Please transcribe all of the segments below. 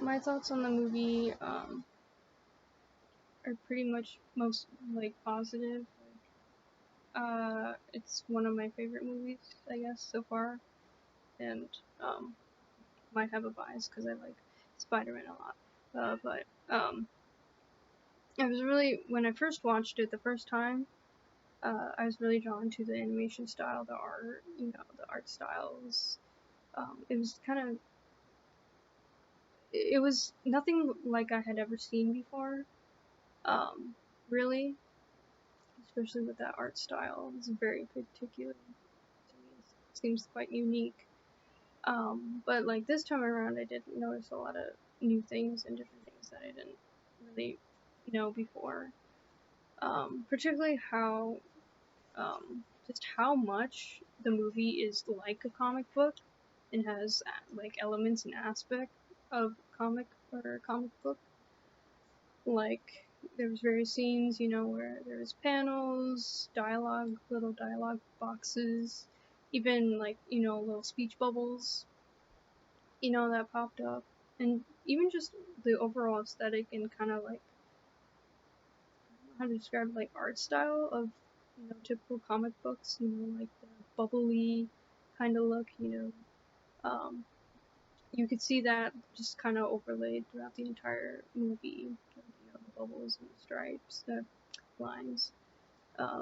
my thoughts on the movie are pretty much most like positive. It's one of my favorite movies, I guess, so far, and might have a bias because I like Spider-Man a lot. But I was really, when I first watched it the first time, I was really drawn to the animation style, the art, the art styles. It was kind of, it was nothing like I had ever seen before, really, especially with that art style. It's very particular to me. It seems quite unique. But like this time around, I did notice a lot of new things and different things that I didn't really know before. Particularly how, just how much the movie is like a comic book and has like elements and aspect of comic book. Like there's various scenes, where there's panels, dialogue, little dialogue boxes, even like, little speech bubbles, that popped up. And even just the overall aesthetic and kind of like how to describe like art style of typical comic books, like the bubbly kind of look, you could see that just kind of overlaid throughout the entire movie, the bubbles and the stripes, the lines, that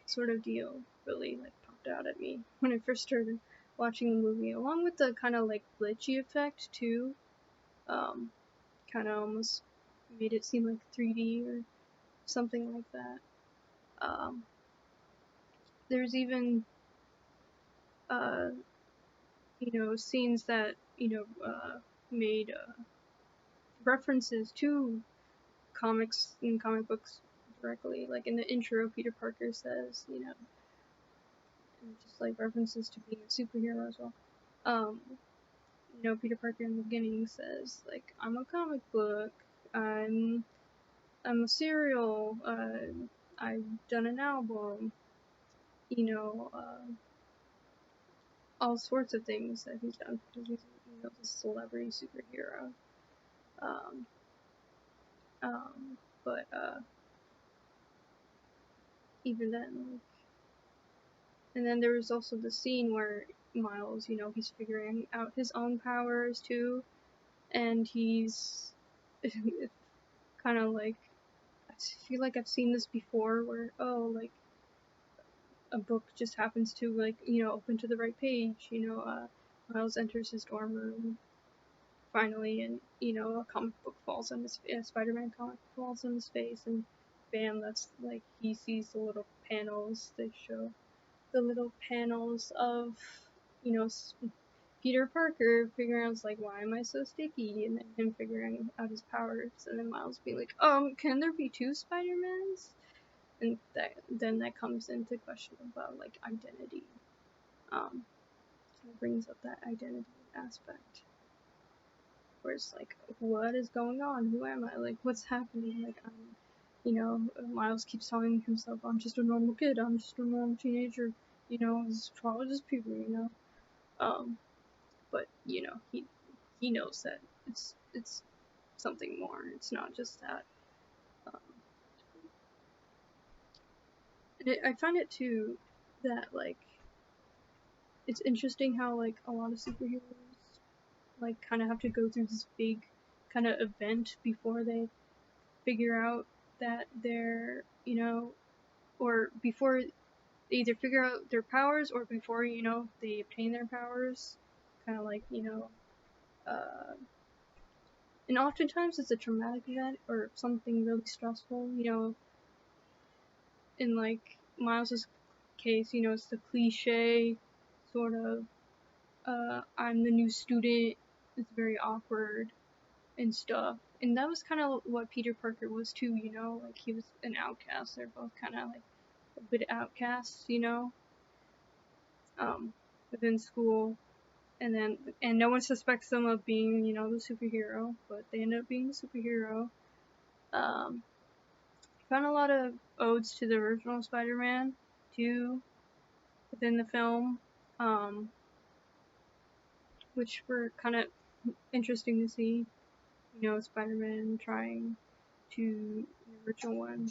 sort of deal really like popped out at me when I first started watching the movie, along with the kind of like glitchy effect too. Kind of almost made it seem like 3D or something like that. There's even scenes that made references to comics and comic books directly. Like in the intro, Peter Parker says, and just like references to being a superhero as well. Peter Parker in the beginning says like, "I'm a comic book. I'm a serial. I've done an album. You know, all sorts of things that he's done because he's this celebrity superhero. Um, but even then, like, and then there was also the scene where Miles, he's figuring out his own powers too, and he's kind of like, I feel like I've seen this before where, oh, like, a book just happens to, like, open to the right page, Miles enters his dorm room finally, and, a comic book falls on his face, a Spider-Man comic falls on his face, and bam, that's, like, he sees the little panels, they show the little panels of, Peter Parker figuring out, like, why am I so sticky? And then him figuring out his powers, and then Miles being like, can there be two Spider-Mans? And then that comes into question about, like, identity. It brings up that identity aspect. Where it's like, what is going on? Who am I? Like, what's happening? Like, Miles keeps telling himself, I'm just a normal kid, I'm just a normal teenager, it's probably just people, but, he knows that it's something more, it's not just that. And I find it, too, that, like, it's interesting how, like, a lot of superheroes, like, kind of have to go through this big kind of event before they figure out that they're, or before they either figure out their powers or before, they obtain their powers. Kind of like, and oftentimes it's a traumatic event or something really stressful, in like Miles's case, it's the cliche sort of, I'm the new student, it's very awkward and stuff. And that was kind of what Peter Parker was too, like he was an outcast. They're both kind of like a bit outcasts, within school. And no one suspects them of being, the superhero, but they end up being the superhero. Found a lot of odes to the original Spider-Man too within the film, which were kind of interesting to see, you know, Spider-Man trying to, the original one,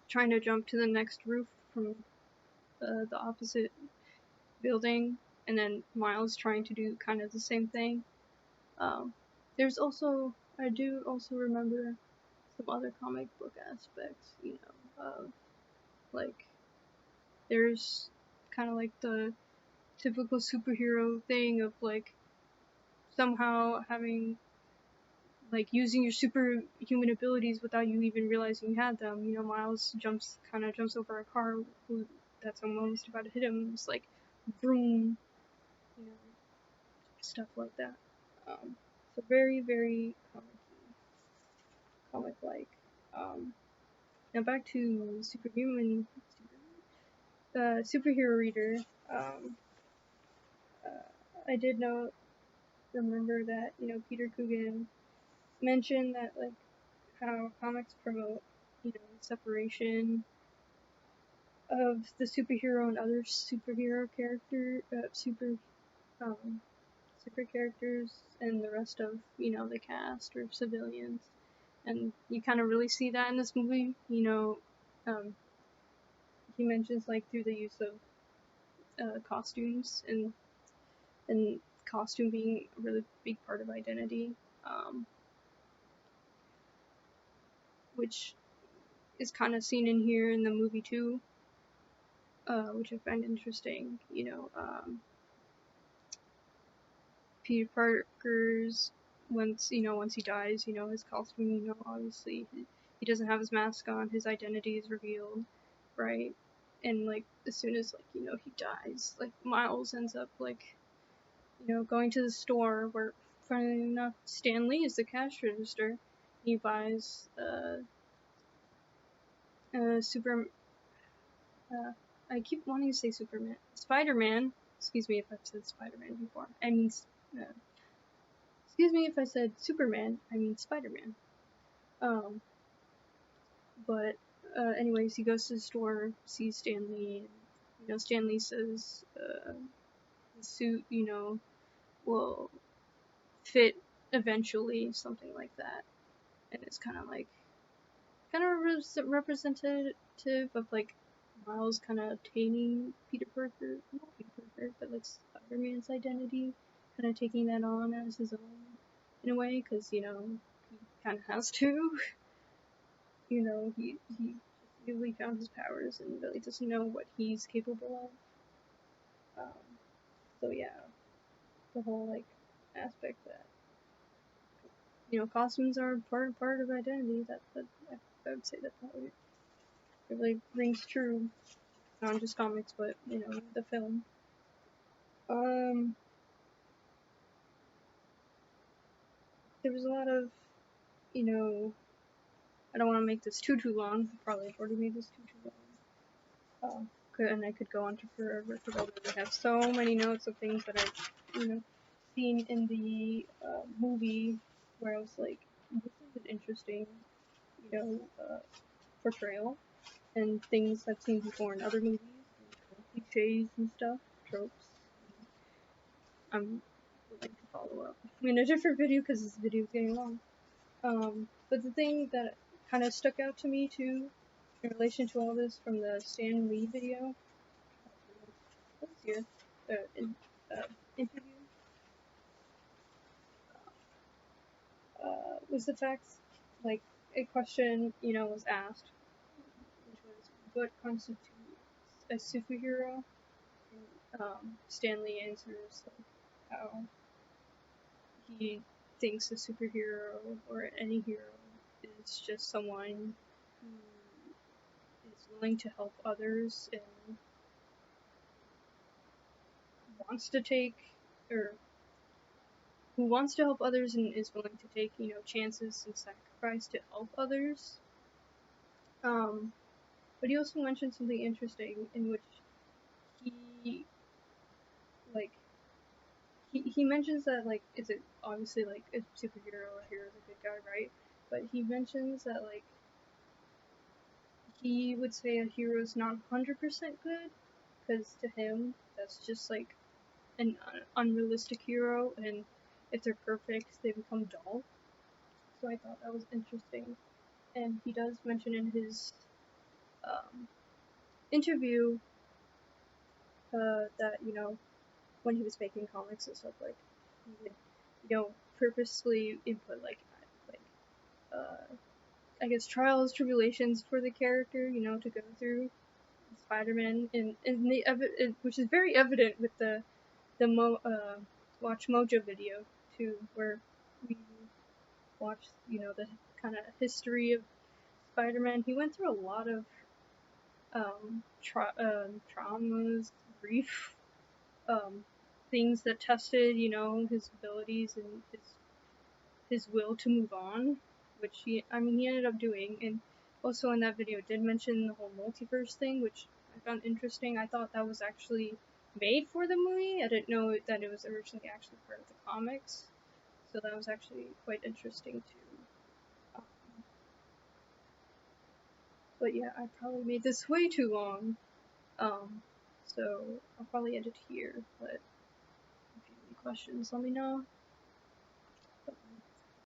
trying to jump to the next roof from the opposite building, and then Miles trying to do kind of the same thing. There's also, I do also remember some other comic book aspects, you know, like, there's kind of like the typical superhero thing of like somehow having like using your superhuman abilities without you even realizing you had them. You know, Miles kind of jumps over a car that's almost about to hit him. It's like, boom, you know, stuff like that. So very, very comic-like. Um, Now back to superhero reader. Um, I did remember that, you know, Peter Coogan mentioned that like how comics promote, you know, separation of the superhero and other um, super characters and the rest of, you know, the cast or civilians, and you kind of really see that in this movie. You know, he mentions like through the use of costumes and costume being a really big part of identity, which is kind of seen in here in the movie too, which I find interesting. You know, Peter Parker's once he dies, you know, his costume, you know, obviously he doesn't have his mask on, his identity is revealed, right? And like as soon as like, you know, he dies, like Miles ends up like, you know, going to the store where, funny enough, Stan Lee is the cash register. He buys super. I keep wanting to say Superman, Spider-Man. Excuse me if I've said Spider-Man before. I mean, excuse me if I said Superman. I mean Spider-Man. Um, but anyways, he goes to the store, sees Stan Lee, and you know, Stan Lee says the suit, you know, will fit eventually, something like that. And it's kind of like representative of like Miles kind of obtaining Peter Parker, not Peter Parker, but like Spider-Man's identity, kind of taking that on as his own in a way, because you know he kind of has to. You know, he really found his powers and really doesn't know what he's capable of. So yeah, the whole like aspect that, you know, costumes are part of identity. That I would say that probably really rings true, not just comics, but you know, the film. Um, there was a lot of, you know, I don't want to make this too long. Probably I've already made this too long. And I could go on to forever because I have so many notes of things that I've, you know, seen in the movie where I was like, this is an interesting, you know, portrayal and things I've seen before in other movies, and cliches and stuff, tropes. I'm willing to follow up in a different video because this video is getting long. But the thing that kind of stuck out to me too, in relation to all this from the Stan Lee video, what was here, interview, was the fact, like, a question, you know, was asked, which was, what constitutes a superhero? And Stan Lee answers, like, how he thinks a superhero or any hero is just someone who is willing to help others and wants to take, or who wants to help others and is willing to take, you know, chances and sacrifice to help others. But he also mentioned something interesting in which he, like, he mentions that, like, is it obviously, like, a superhero or a hero is a good guy, right? But he mentions that, like, he would say a hero is not 100% good, because to him, that's just, like, an unrealistic hero, and if they're perfect, they become dull. So I thought that was interesting. And he does mention in his interview that, you know, when he was making comics and stuff, like, he would, you know, purposely input, like I guess trials, tribulations for the character, you know, to go through Spider-Man, which is very evident with the Watch Mojo video too, where we watch, you know, the kind of history of Spider-Man. He went through a lot of traumas, grief, things that tested, you know, his abilities and his will to move on, which he ended up doing. And also in that video did mention the whole multiverse thing, which I found interesting. I thought that was actually made for the movie. I didn't know that it was originally actually part of the comics, so that was actually quite interesting too. But yeah, I probably made this way too long, so I'll probably end it here. But if you have any questions, let me know.